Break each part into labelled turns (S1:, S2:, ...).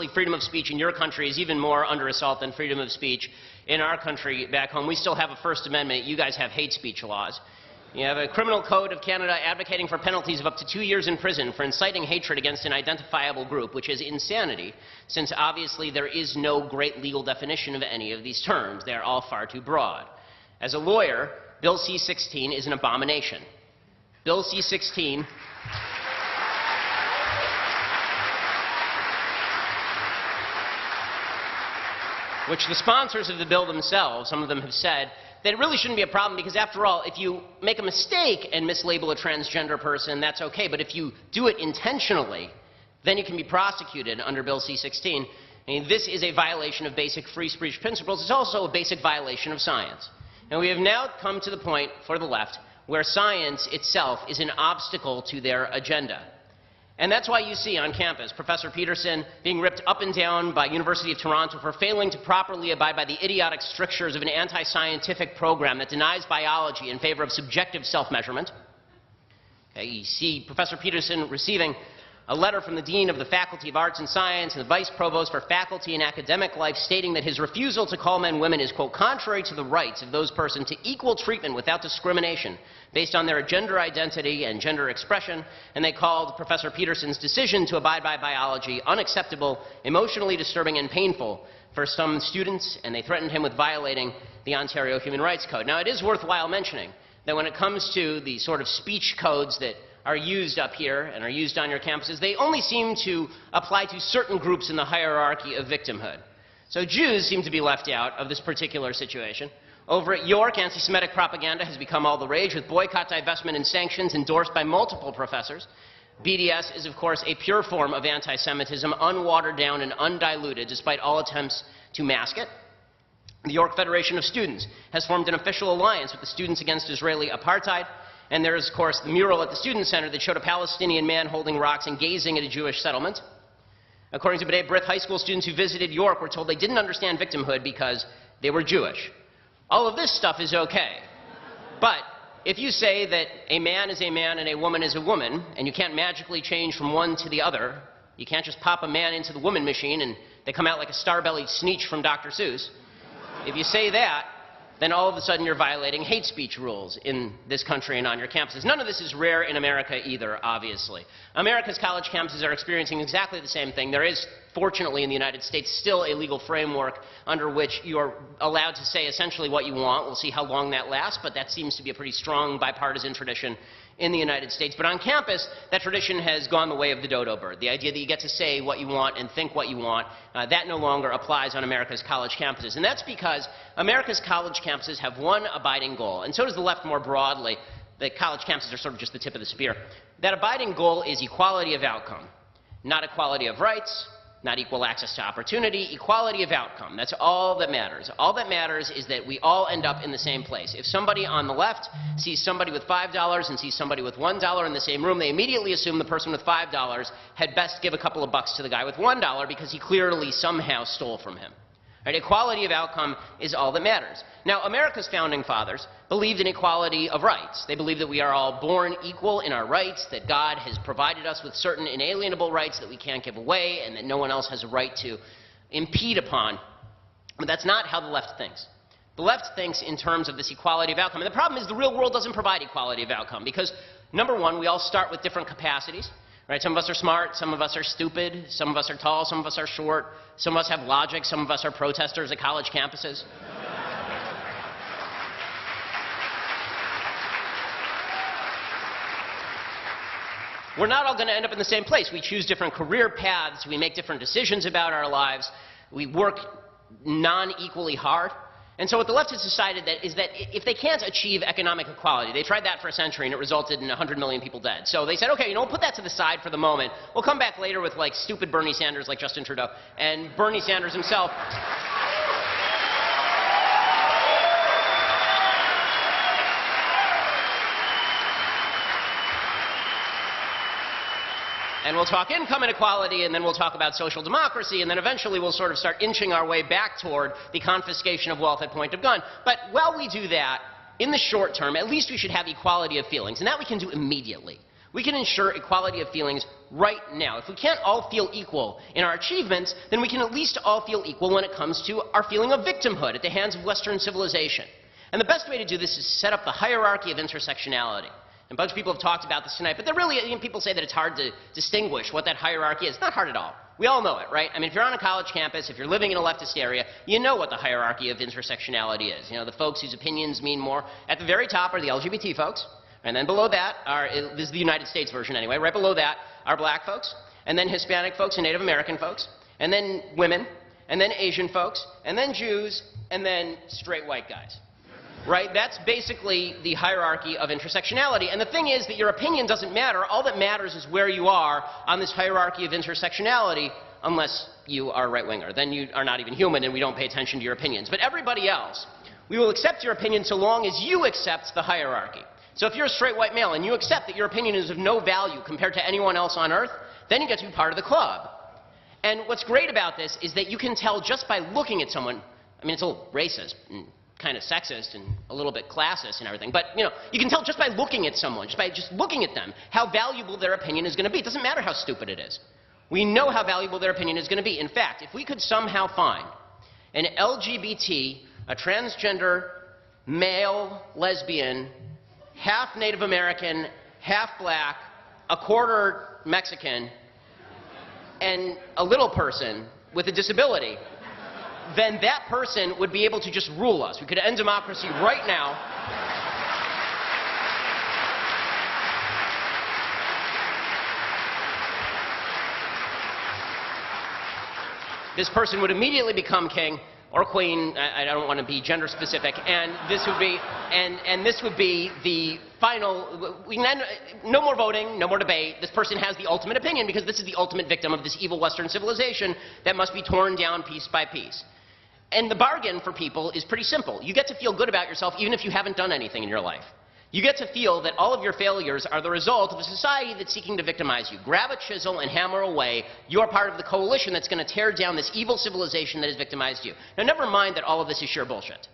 S1: freedom of speech in your country is even more under assault than freedom of speech in our country back home. We still have a First Amendment. You guys have hate speech laws. You have a criminal code of Canada advocating for penalties of up to 2 years in prison for inciting hatred against an identifiable group, which is insanity, since obviously there is no great legal definition of any of these terms. They are all far too broad. As a lawyer, Bill C-16 is an abomination. Bill C-16 which the sponsors of the bill themselves, some of them have said, that it really shouldn't be a problem because, after all, if you make a mistake and mislabel a transgender person, that's okay. But if you do it intentionally, then you can be prosecuted under Bill C-16. I mean, this is a violation of basic free speech principles. It's also a basic violation of science. And we have now come to the point, for the left, where science itself is an obstacle to their agenda. And that's why you see on campus Professor Peterson being ripped up and down by University of Toronto for failing to properly abide by the idiotic strictures of an anti-scientific program that denies biology in favor of subjective self-measurement. Okay, you see Professor Peterson receiving a letter from the Dean of the Faculty of Arts and Science and the Vice Provost for Faculty and Academic Life stating that his refusal to call men women is, quote, contrary to the rights of those persons to equal treatment without discrimination based on their gender identity and gender expression, and they called Professor Peterson's decision to abide by biology unacceptable, emotionally disturbing, and painful for some students, and they threatened him with violating the Ontario Human Rights Code. Now, it is worthwhile mentioning that when it comes to the sort of speech codes that are used up here and are used on your campuses, they only seem to apply to certain groups in the hierarchy of victimhood. So Jews seem to be left out of this particular situation. Over at York, anti-Semitic propaganda has become all the rage, with boycott, divestment, and sanctions endorsed by multiple professors. BDS is, of course, a pure form of anti-Semitism, unwatered down and undiluted, despite all attempts to mask it. The York Federation of Students has formed an official alliance with the Students Against Israeli Apartheid. And there is, of course, the mural at the Student Center that showed a Palestinian man holding rocks and gazing at a Jewish settlement. According to B'nai B'rith, high school students who visited York were told they didn't understand victimhood because they were Jewish. All of this stuff is okay. But if you say that a man is a man and a woman is a woman, and you can't magically change from one to the other, you can't just pop a man into the woman machine and they come out like a star-bellied Sneetch from Dr. Seuss. If you say that, then all of a sudden you're violating hate speech rules in this country and on your campuses. None of this is rare in America either, obviously. America's college campuses are experiencing exactly the same thing. There is, fortunately, in the United States, still a legal framework under which you're allowed to say essentially what you want. We'll see how long that lasts, but that seems to be a pretty strong bipartisan tradition in the United States. But on campus, that tradition has gone the way of the dodo bird. The idea that you get to say what you want and think what you want, that no longer applies on America's college campuses. And that's because America's college campuses have one abiding goal, and so does the left more broadly. The college campuses are sort of just the tip of the spear. That abiding goal is equality of outcome, not equality of rights, not equal access to opportunity, equality of outcome. That's all that matters. All that matters is that we all end up in the same place. If somebody on the left sees somebody with $5 and sees somebody with $1 in the same room, they immediately assume the person with $5 had best give a couple of bucks to the guy with $1 because he clearly somehow stole from him. Right? Equality of outcome is all that matters. Now, America's founding fathers believed in equality of rights. They believed that we are all born equal in our rights, that God has provided us with certain inalienable rights that we can't give away, and that no one else has a right to impede upon. But that's not how the left thinks. The left thinks in terms of this equality of outcome. And the problem is the real world doesn't provide equality of outcome because, number one, we all start with different capacities. Right? Some of us are smart, some of us are stupid, some of us are tall, some of us are short, some of us have logic, some of us are protesters at college campuses. We're not all going to end up in the same place. We choose different career paths, we make different decisions about our lives, we work non-equally hard. And so what the left has decided is that if they can't achieve economic equality, they tried that for a century and it resulted in 100 million people dead. So they said, okay, we'll put that to the side for the moment. We'll come back later with like stupid Bernie Sanders like Justin Trudeau. And Bernie Sanders himself and we'll talk income inequality, and then we'll talk about social democracy, and then eventually we'll sort of start inching our way back toward the confiscation of wealth at point of gun. But while we do that, in the short term, at least we should have equality of feelings, and that we can do immediately. We can ensure equality of feelings right now. If we can't all feel equal in our achievements, then we can at least all feel equal when it comes to our feeling of victimhood at the hands of Western civilization. And the best way to do this is set up the hierarchy of intersectionality. And a bunch of people have talked about this tonight, but people say that it's hard to distinguish what that hierarchy is. It's not hard at all. We all know it, right? I mean, if you're on a college campus, if you're living in a leftist area, you know what the hierarchy of intersectionality is. You know, the folks whose opinions mean more. At the very top are the LGBT folks, and then below that are, this is the United States version anyway, right below that are black folks, and then Hispanic folks and Native American folks, and then women, and then Asian folks, and then Jews, and then straight white guys. Right? That's basically the hierarchy of intersectionality. And the thing is that your opinion doesn't matter. All that matters is where you are on this hierarchy of intersectionality, unless you are a right-winger. Then you are not even human and we don't pay attention to your opinions. But everybody else, we will accept your opinion so long as you accept the hierarchy. So if you're a straight white male and you accept that your opinion is of no value compared to anyone else on earth, then you get to be part of the club. And what's great about this is that you can tell just by looking at someone. I mean, it's a little racist and kind of sexist and a little bit classist and everything, but you know, you can tell just by looking at someone, just by looking at them, how valuable their opinion is going to be. It doesn't matter how stupid it is. We know how valuable their opinion is going to be. In fact, if we could somehow find an LGBT, a transgender, male, lesbian, half Native American, half black, a quarter Mexican, and a little person with a disability, then that person would be able to just rule us. We could end democracy right now. This person would immediately become king or queen. I don't want to be gender specific, and this would be the final. No more voting, no more debate. This person has the ultimate opinion because this is the ultimate victim of this evil Western civilization that must be torn down piece by piece. And the bargain for people is pretty simple. You get to feel good about yourself even if you haven't done anything in your life. You get to feel that all of your failures are the result of a society that's seeking to victimize you. Grab a chisel and hammer away. You're part of the coalition that's going to tear down this evil civilization that has victimized you. Now, never mind that all of this is sheer bullshit.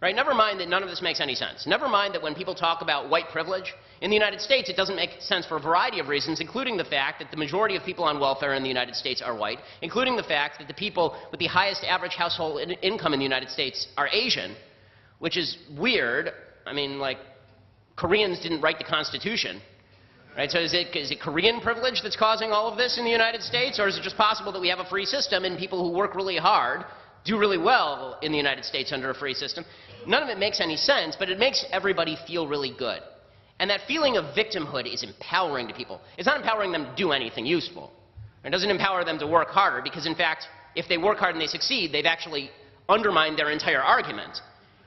S1: Right? Never mind that none of this makes any sense. Never mind that when people talk about white privilege, in the United States it doesn't make sense for a variety of reasons, including the fact that the majority of people on welfare in the United States are white, including the fact that the people with the highest average household income in the United States are Asian, which is weird. I mean, like, Koreans didn't write the Constitution. Right? So is it Korean privilege that's causing all of this in the United States, or is it just possible that we have a free system and people who work really hard do really well in the United States under a free system? None of it makes any sense, but it makes everybody feel really good. And that feeling of victimhood is empowering to people. It's not empowering them to do anything useful. It doesn't empower them to work harder, because in fact, if they work hard and they succeed, they've actually undermined their entire argument.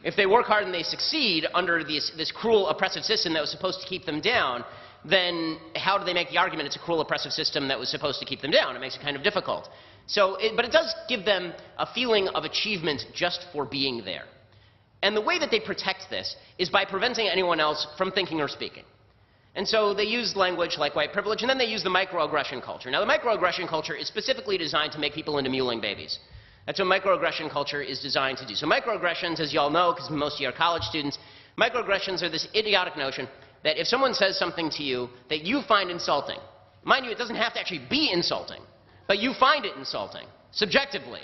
S1: If they work hard and they succeed under this cruel, oppressive system that was supposed to keep them down, then how do they make the argument it's a cruel, oppressive system that was supposed to keep them down? It makes it kind of difficult. But it does give them a feeling of achievement just for being there. And the way that they protect this is by preventing anyone else from thinking or speaking. And so they use language like white privilege, and then they use the microaggression culture. Now, the microaggression culture is specifically designed to make people into mewling babies. That's what microaggression culture is designed to do. So microaggressions, as you all know, because most of you are college students, microaggressions are this idiotic notion that if someone says something to you that you find insulting, mind you, it doesn't have to actually be insulting, but you find it insulting, subjectively.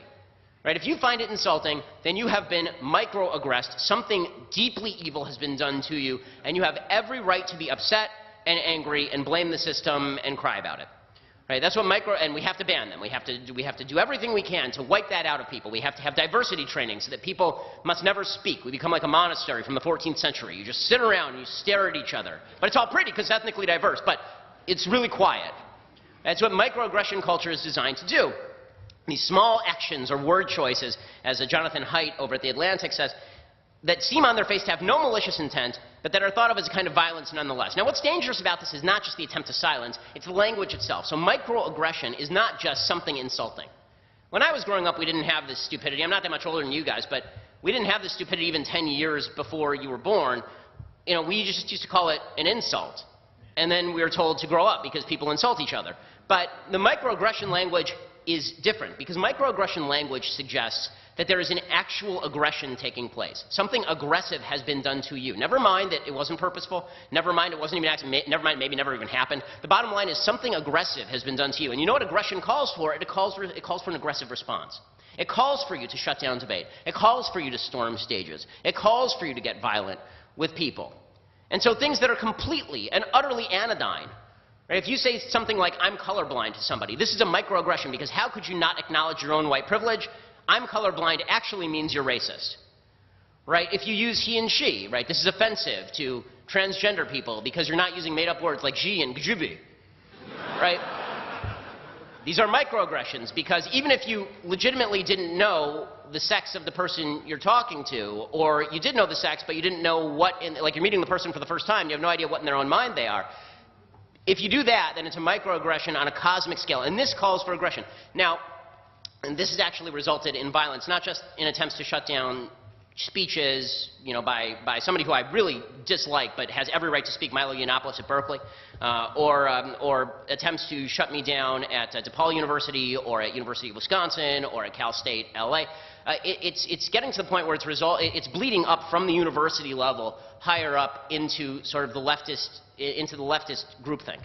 S1: Right? If you find it insulting, then you have been microaggressed. Something deeply evil has been done to you, and you have every right to be upset and angry and blame the system and cry about it. Right? That's what and we have to ban them. We have to do everything we can to wipe that out of people. We have to have diversity training so that people must never speak. We become like a monastery from the 14th century. You just sit around and you stare at each other. But it's all pretty because it's ethnically diverse, but it's really quiet. That's what microaggression culture is designed to do. These small actions or word choices, as Jonathan Haidt over at The Atlantic says, that seem on their face to have no malicious intent, but that are thought of as a kind of violence nonetheless. Now, what's dangerous about this is not just the attempt to silence, it's the language itself. So microaggression is not just something insulting. When I was growing up, we didn't have this stupidity. I'm not that much older than you guys, but we didn't have this stupidity even 10 years before you were born. You know, we just used to call it an insult. And then we were told to grow up because people insult each other. But the microaggression language is different, because microaggression language suggests that there is an actual aggression taking place. Something aggressive has been done to you. Never mind that it wasn't purposeful. Never mind it wasn't even accident. Never mind maybe never even happened. The bottom line is something aggressive has been done to you. And you know what aggression calls for? It calls for an aggressive response. It calls for you to shut down debate. It calls for you to storm stages. It calls for you to get violent with people. And so things that are completely and utterly anodyne, right? If you say something like, I'm colorblind to somebody, this is a microaggression, because how could you not acknowledge your own white privilege? I'm colorblind actually means you're racist, right? If you use he and she, right, this is offensive to transgender people because you're not using made-up words like ji and gjibi, right? These are microaggressions because even if you legitimately didn't know the sex of the person you're talking to, or you did know the sex but you didn't know what, like you're meeting the person for the first time, you have no idea what in their own mind they are. If you do that, then it's a microaggression on a cosmic scale, and this calls for aggression. Now, and this has actually resulted in violence, not just in attempts to shut down speeches, you know, by somebody who I really dislike but has every right to speak, Milo Yiannopoulos at Berkeley, or attempts to shut me down at DePaul University or at University of Wisconsin or at Cal State LA. It's getting to the point where it's bleeding up from the university level higher up into sort of the leftist groupthink.